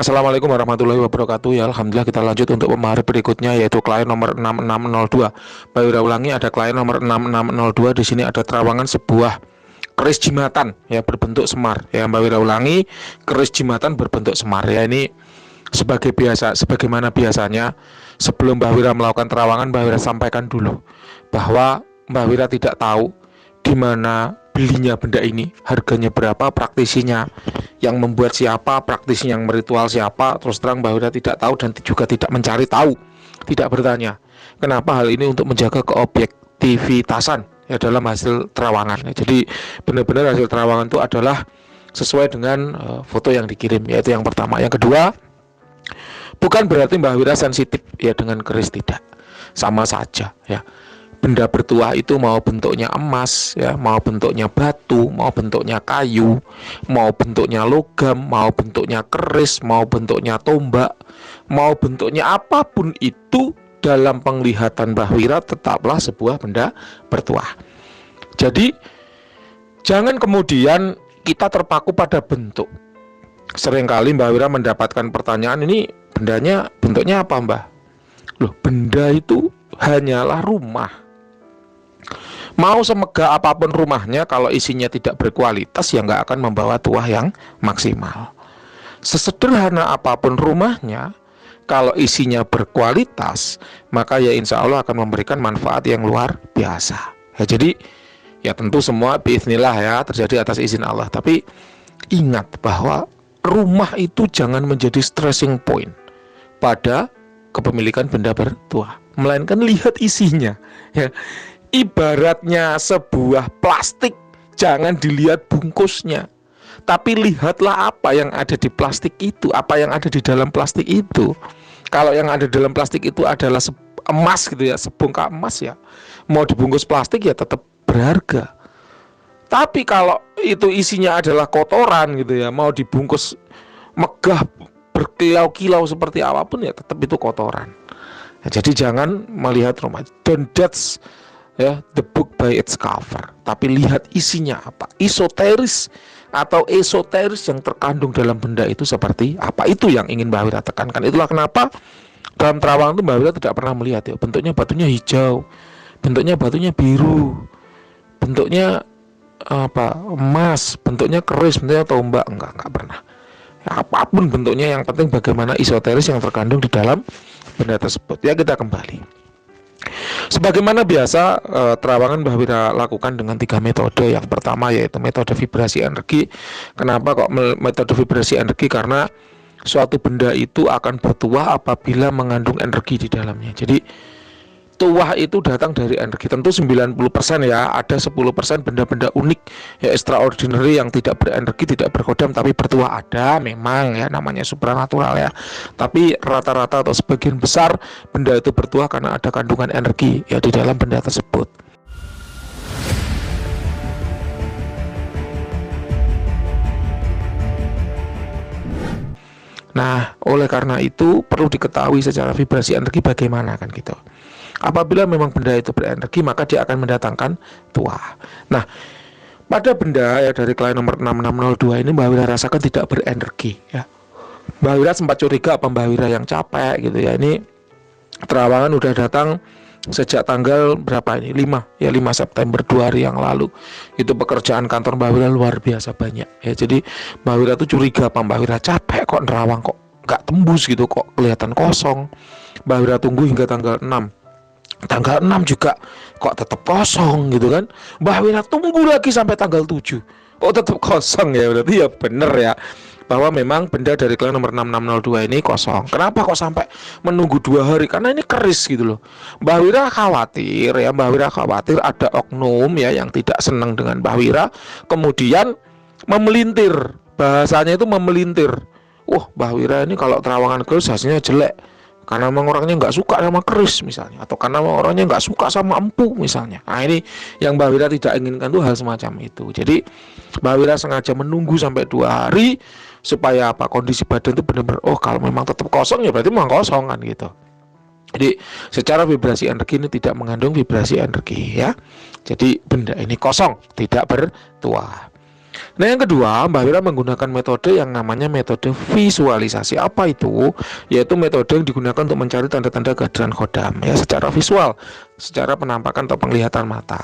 Assalamualaikum warahmatullahi wabarakatuh. Ya, alhamdulillah kita lanjut untuk pembahasan berikutnya, yaitu klien nomor 6602. Mbak ulangi, ada klien nomor 6602. Di sini ada terawangan sebuah keris jimatan ya berbentuk semar. Ya, Mbak ulangi, keris jimatan berbentuk semar. Ya, ini sebagaimana biasanya sebelum Mbak Wira melakukan terawangan, Mbak Wira sampaikan dulu bahwa Mbak Wira tidak tahu di mana belinya benda ini, harganya berapa, praktisinya yang membuat siapa, praktisi yang meritual siapa. Terus terang Mbak Wira tidak tahu dan juga tidak mencari tahu, tidak bertanya. Kenapa? Hal ini untuk menjaga keobjektivitasan ya dalam hasil terawangan. Jadi benar-benar hasil terawangan itu adalah sesuai dengan foto yang dikirim, yaitu yang pertama. Yang kedua, bukan berarti Mbak Wira sensitif ya dengan keris, tidak. Sama saja ya. Benda bertuah itu mau bentuknya emas ya, mau bentuknya batu, mau bentuknya kayu, mau bentuknya logam, mau bentuknya keris, mau bentuknya tombak, mau bentuknya apapun itu, dalam penglihatan Mbah Wira tetaplah sebuah benda bertuah. Jadi jangan kemudian kita terpaku pada bentuk. Seringkali Mbah Wira mendapatkan pertanyaan, ini bendanya bentuknya apa, Mbah? Loh, benda itu hanyalah rumah. Mau semegah apapun rumahnya, kalau isinya tidak berkualitas ya nggak akan membawa tuah yang maksimal. Sesederhana apapun rumahnya, kalau isinya berkualitas, maka ya insya Allah akan memberikan manfaat yang luar biasa. Ya, jadi ya tentu semua biiznillah ya terjadi atas izin Allah. Tapi ingat bahwa rumah itu jangan menjadi stressing point pada kepemilikan benda bertuah, melainkan lihat isinya ya. Ibaratnya sebuah plastik, jangan dilihat bungkusnya, tapi lihatlah apa yang ada di plastik itu, apa yang ada di dalam plastik itu. Kalau yang ada di dalam plastik itu adalah emas gitu ya, sebongkah emas ya, mau dibungkus plastik ya tetap berharga. Tapi kalau itu isinya adalah kotoran gitu ya, mau dibungkus megah berkilau-kilau seperti apapun ya tetap itu kotoran. Ya, jadi jangan melihat rumah, don't judge ya the book by its cover, tapi lihat isinya apa, esoteris atau esoteris yang terkandung dalam benda itu seperti apa. Itu yang ingin Mbak Wira tekankan. Itulah kenapa dalam terawang itu Mbak Wira tidak pernah melihat ya bentuknya batunya hijau, bentuknya batunya biru, bentuknya apa emas, bentuknya keris, bentuknya tombak, enggak pernah ya, apapun bentuknya, yang penting bagaimana esoteris yang terkandung di dalam benda tersebut. Ya, kita kembali. Sebagaimana biasa, terawangan Mbah Wira lakukan dengan 3 metode. Yang pertama yaitu metode vibrasi energi. Kenapa kok metode vibrasi energi? Karena suatu benda itu akan bertuah apabila mengandung energi di dalamnya. Jadi tuah itu datang dari energi. Tentu 90% ya, ada 10% benda-benda unik ya, extraordinary, yang tidak berenergi, tidak berkodam tapi bertuah, ada memang ya, namanya supranatural ya. Tapi rata-rata atau sebagian besar benda itu bertuah karena ada kandungan energi ya di dalam benda tersebut. Nah, oleh karena itu perlu diketahui secara vibrasi energi bagaimana kan gitu. Apabila memang benda itu berenergi, maka dia akan mendatangkan tuah. Nah, pada benda ya dari klien nomor 6602 ini Mbak Wira rasakan tidak berenergi ya. Mbak Wira sempat curiga apa Mbak Wira yang capek gitu ya. Ini terawangan udah datang sejak tanggal berapa ini? 5 September 2 hari yang lalu. Itu pekerjaan kantor Mbak Wira luar biasa banyak ya. Jadi Mbak Wira tuh curiga apa Mbak Wira capek kok nerawang kok nggak tembus gitu, kok kelihatan kosong. Mbak Wira tunggu hingga tanggal 6 juga kok tetap kosong gitu kan. Mbah Wira tunggu lagi sampai tanggal 7 kok tetap kosong ya. Berarti ya bener ya bahwa memang benda dari klien nomor 6602 ini kosong. Kenapa kok sampai menunggu 2 hari? Karena ini keris gitu loh. Mbah Wira khawatir ya, Mbah Wira khawatir ada oknum ya yang tidak senang dengan Mbah Wira, kemudian memelintir. Bahasanya itu memelintir. Wah, Mbah Wira ini kalau terawangan keris hasilnya jelek karena memang orangnya nggak suka sama keris misalnya, atau karena memang orangnya nggak suka sama empu misalnya. Nah, ini yang Mbak Wira tidak inginkan tuh hal semacam itu. Jadi Mbak Wira sengaja menunggu sampai 2 hari supaya apa, kondisi badan itu benar-benar, oh kalau memang tetap kosong ya berarti memang kosong kan gitu. Jadi secara vibrasi energi ini tidak mengandung vibrasi energi ya. Jadi benda ini kosong, tidak bertuah. Nah, yang kedua, Mbak Wira menggunakan metode yang namanya metode visualisasi. Apa itu? Yaitu metode yang digunakan untuk mencari tanda-tanda kehadiran khodam ya secara visual, secara penampakan atau penglihatan mata.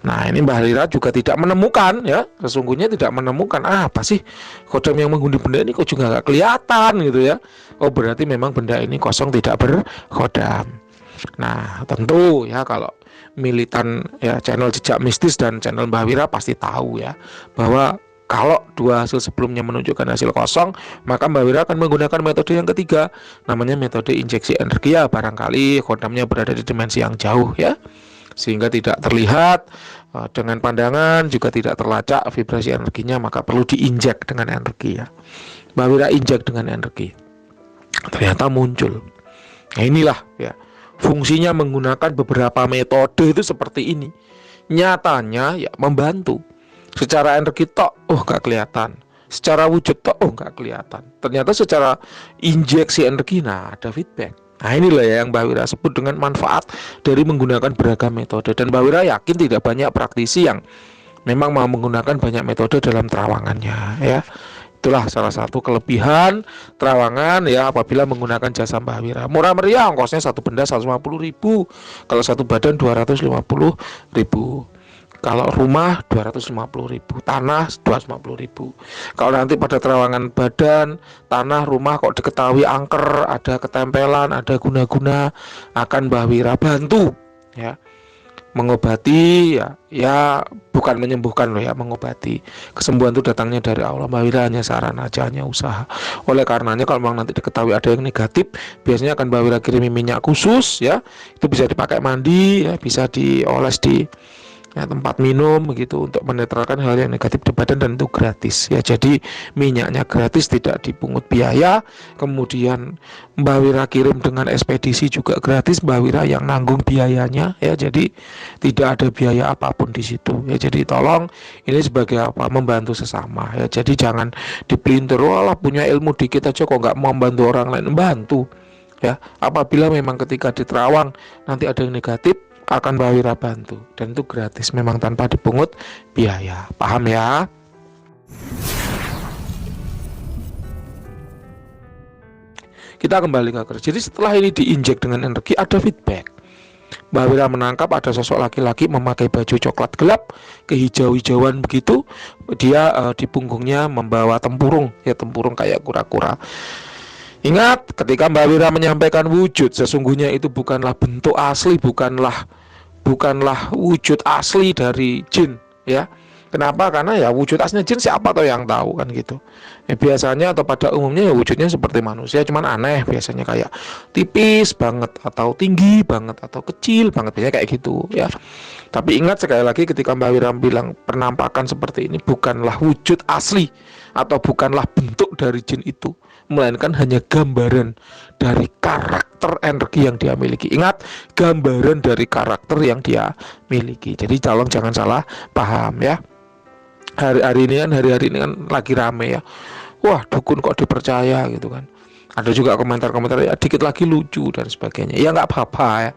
Nah, ini Mbak Wira juga tidak menemukan ya, sesungguhnya tidak menemukan apa sih khodam yang menghuni benda ini kok juga nggak kelihatan gitu ya. Oh, berarti memang benda ini kosong, tidak berkhodam. Nah, tentu ya kalau militan ya channel jejak mistis dan channel Mbah Wira pasti tahu ya bahwa kalau dua hasil sebelumnya menunjukkan hasil kosong, maka Mbah Wira akan menggunakan metode yang ketiga, namanya metode injeksi energi ya. Barangkali khodamnya berada di dimensi yang jauh ya, sehingga tidak terlihat dengan pandangan, juga tidak terlacak vibrasi energinya, maka perlu diinjek dengan energi ya. Mbah Wira injek dengan energi, ternyata muncul. Nah, inilah ya fungsinya menggunakan beberapa metode itu seperti ini. Nyatanya ya membantu. Secara energi tok, oh gak kelihatan. Secara wujud tok, oh gak kelihatan. Ternyata secara injeksi energi, nah ada feedback. Nah, inilah ya yang Mbak Wira sebut dengan manfaat dari menggunakan beragam metode. Dan Mbak Wira yakin tidak banyak praktisi yang memang mau menggunakan banyak metode dalam terawangannya ya. Itulah salah satu kelebihan terawangan ya apabila menggunakan jasa Mbah Wira. Murah meriah, ongkosnya satu benda 150.000, kalau satu badan 250.000. Kalau rumah 250.000, tanah 250.000. Kalau nanti pada terawangan badan, tanah, rumah kok diketahui angker, ada ketempelan, ada guna-guna, akan Mbah Wira bantu ya. Mengobati ya bukan menyembuhkan loh ya, mengobati. Kesembuhan itu datangnya dari Allah. Mbak Wira hanya saran aja, hanya usaha. Oleh karenanya kalau memang nanti diketahui ada yang negatif, biasanya akan Mbak Wira kirimi minyak khusus ya, itu bisa dipakai mandi ya, bisa dioles di ya, tempat minum begitu untuk menetralkan hal yang negatif di badan, dan itu gratis ya. Jadi minyaknya gratis, tidak dipungut biaya. Kemudian Mbak Wira kirim dengan ekspedisi juga gratis, Mbak Wira yang nanggung biayanya ya. Jadi tidak ada biaya apapun di situ ya. Jadi tolong ini sebagai apa, membantu sesama ya. Jadi jangan dipelintir, walah punya ilmu dikit aja kok nggak mau membantu orang lain. Bantu ya, apabila memang ketika di Terawang nanti ada yang negatif, akan Mbak Wira bantu, dan itu gratis, memang tanpa dipungut biaya. Paham ya? Kita kembali ke kerja. Jadi setelah ini diinjek dengan energi, ada feedback. Mbak Wira menangkap ada sosok laki-laki memakai baju coklat gelap, kehijau-hijauan begitu. Dia di punggungnya membawa tempurung, ya tempurung kayak kura-kura. Ingat, ketika Mbak Wira menyampaikan wujud, sesungguhnya itu bukanlah bentuk asli, bukanlah wujud asli dari jin ya. Kenapa? Karena ya wujud aslinya jin siapa tahu yang tahu kan gitu. Ya, biasanya atau pada umumnya ya wujudnya seperti manusia, cuman aneh, biasanya kayak tipis banget atau tinggi banget atau kecil banget, biasanya kayak gitu ya. Tapi ingat sekali lagi, ketika Mbak Wira bilang penampakan seperti ini bukanlah wujud asli atau bukanlah bentuk dari jin itu, melainkan hanya gambaran dari karakter energi yang dia miliki. Ingat, gambaran dari karakter yang dia miliki. Jadi tolong jangan salah paham ya. Hari-hari ini kan lagi rame ya. Wah, dukun kok dipercaya gitu kan. Ada juga komentar-komentar ya dikit lagi lucu dan sebagainya. Ya nggak apa-apa ya.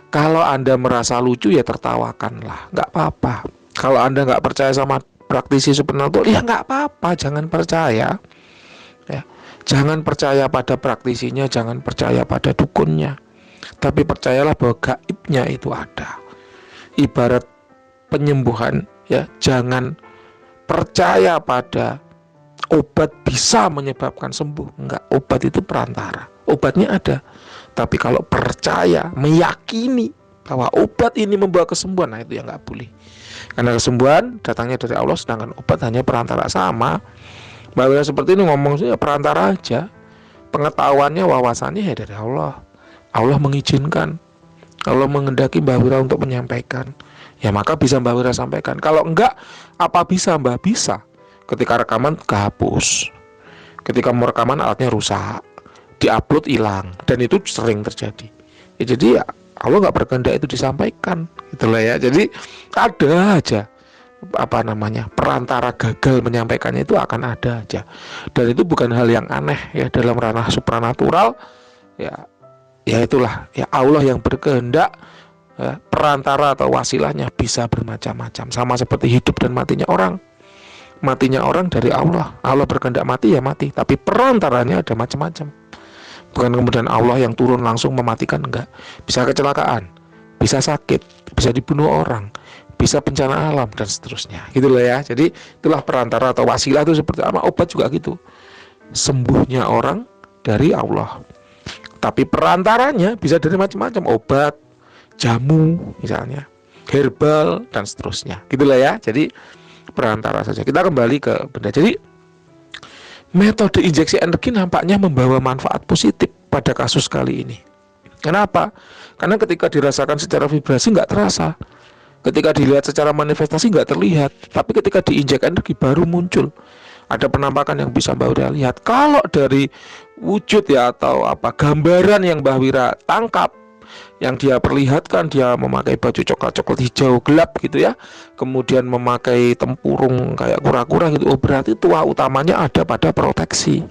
Kalau Anda merasa lucu ya tertawakanlah, nggak apa-apa. Kalau Anda nggak percaya sama praktisi supernatural, ya nggak apa-apa, jangan percaya. Ya, jangan percaya pada praktisinya, jangan percaya pada dukunnya. Tapi percayalah bahwa gaibnya itu ada. Ibarat penyembuhan, ya, jangan percaya pada obat bisa menyebabkan sembuh. Enggak, obat itu perantara. Obatnya ada. Tapi kalau percaya, meyakini bahwa obat ini membawa kesembuhan, nah itu yang nggak boleh. Karena kesembuhan datangnya dari Allah, sedangkan obat hanya perantara. Sama Mbak Wira seperti ini ngomong sih ya perantara aja. Pengetahuannya, wawasannya ya dari Allah. Allah mengizinkan, Allah menghendaki Mbak Wira untuk menyampaikan, ya maka bisa Mbak Wira sampaikan. Kalau enggak, apa bisa Mbak? Bisa. Ketika rekaman kehapus, ketika mau rekaman alatnya rusak, diupload hilang, dan itu sering terjadi ya. Jadi ya Allah nggak berkehendak itu disampaikan, itulah ya. Jadi ada aja perantara gagal menyampaikannya, itu akan ada aja, dan itu bukan hal yang aneh ya dalam ranah supranatural ya. Ya itulah ya, Allah yang berkehendak ya, perantara atau wasilahnya bisa bermacam-macam, sama seperti hidup dan matinya orang. Matinya orang dari Allah. Allah berkehendak mati ya mati, tapi perantaranya ada macam-macam. Bukan kemudian Allah yang turun langsung mematikan, enggak. Bisa kecelakaan, bisa sakit, bisa dibunuh orang, bisa bencana alam dan seterusnya. Gitu loh ya. Jadi itulah perantara atau wasilah itu seperti apa, obat juga gitu. Sembuhnya orang dari Allah. Tapi perantaranya bisa dari macam-macam, obat, jamu misalnya, herbal dan seterusnya. Gitu loh ya. Jadi perantara saja. Kita kembali ke benda. Jadi metode injeksi energi nampaknya membawa manfaat positif pada kasus kali ini. Kenapa? Karena ketika dirasakan secara vibrasi nggak terasa, ketika dilihat secara manifestasi nggak terlihat, tapi ketika diinjek energi baru muncul. Ada penampakan yang bisa Mbak Wira lihat. Kalau dari wujud ya atau apa gambaran yang Mbak Wira tangkap, yang dia perlihatkan, dia memakai baju coklat-coklat hijau gelap gitu ya, kemudian memakai tempurung kayak kura-kura gitu. Oh, berarti tuah utamanya ada pada proteksi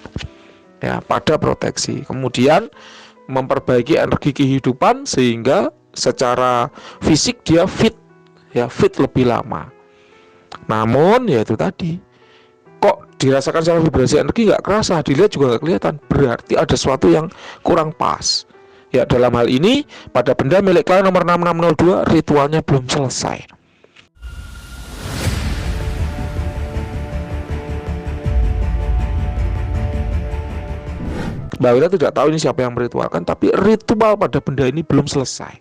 ya, pada proteksi. Kemudian memperbaiki energi kehidupan sehingga secara fisik dia fit ya, fit lebih lama. Namun ya itu tadi, kok dirasakan secara vibrasi energi nggak kerasa, dilihat juga nggak kelihatan, berarti ada sesuatu yang kurang pas. Ya, dalam hal ini pada benda milik klien nomor 6602 ritualnya belum selesai. Mbak Wira tidak tahu ini siapa yang meritualkan, tapi ritual pada benda ini belum selesai.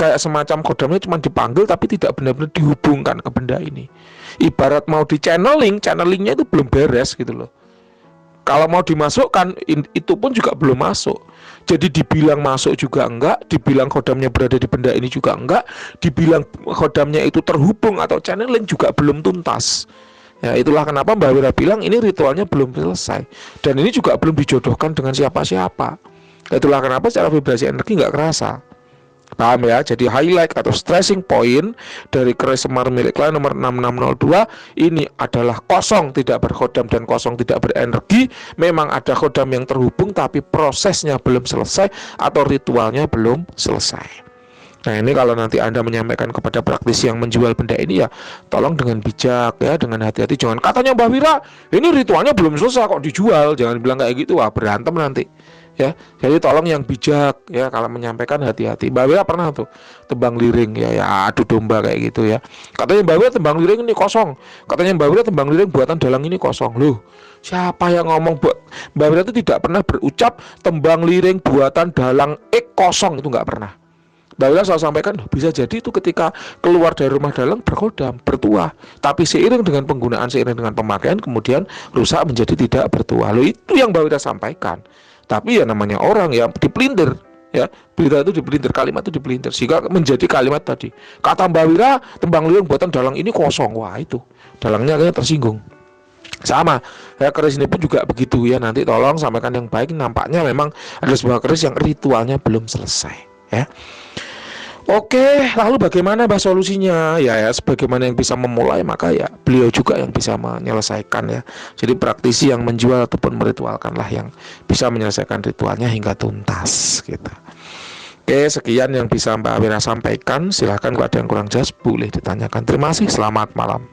Kayak semacam kodamnya cuma dipanggil tapi tidak benar-benar dihubungkan ke benda ini. Ibarat mau di channelingnya itu belum beres gitu loh. Kalau mau dimasukkan itu pun juga belum masuk. Jadi dibilang masuk juga enggak, dibilang kodamnya berada di benda ini juga enggak, dibilang kodamnya itu terhubung atau channeling juga belum tuntas. Ya, itulah kenapa Mbak Wira bilang ini ritualnya belum selesai. Dan ini juga belum dijodohkan dengan siapa-siapa. Itulah kenapa secara vibrasi energi nggak kerasa. Paham ya? Jadi highlight atau stressing point dari keris semar milik klien nomor 6602 ini adalah kosong, tidak berkodam dan kosong tidak berenergi. Memang ada kodam yang terhubung tapi prosesnya belum selesai atau ritualnya belum selesai. Nah, ini kalau nanti Anda menyampaikan kepada praktisi yang menjual benda ini ya tolong dengan bijak ya, dengan hati-hati. Jangan katanya Mbak Wira ini ritualnya belum selesai kok dijual. Jangan bilang kayak gitu, wah berantem nanti. Ya, jadi tolong yang bijak ya kalau menyampaikan, hati-hati. Mbak Wira pernah tuh tembang liring ya adu domba kayak gitu ya. Katanya Mbak Wira tembang liring ini kosong. Katanya Mbak Wira tembang liring buatan dalang ini kosong. Loh, siapa yang ngomong Mbak Wira itu tidak pernah berucap tembang liring buatan dalang kosong, itu nggak pernah. Mbak Wira selalu sampaikan bisa jadi itu ketika keluar dari rumah dalang berkodam, bertuah, tapi seiring dengan penggunaan, seiring dengan pemakaian kemudian rusak menjadi tidak bertuah. Loh, itu yang Mbak Wira sampaikan. Tapi ya namanya orang ya dipelintir ya, berita itu dipelintir, kalimat itu dipelintir sehingga menjadi kalimat tadi. Kata Mbak Wira tembang liring buatan dalang ini kosong. Wah, itu dalangnya kayaknya tersinggung. Sama ya, keris ini pun juga begitu ya. Nanti tolong sampaikan yang baik. Nampaknya memang ada sebuah keris yang ritualnya belum selesai ya. Oke, lalu bagaimana Mbak solusinya? Ya, sebagaimana yang bisa memulai, maka ya beliau juga yang bisa menyelesaikan ya. Jadi praktisi yang menjual ataupun meritualkanlah yang bisa menyelesaikan ritualnya hingga tuntas gitu. Oke, sekian yang bisa Mbak Wira sampaikan. Silahkan kalau ada yang kurang jelas boleh ditanyakan. Terima kasih, selamat malam.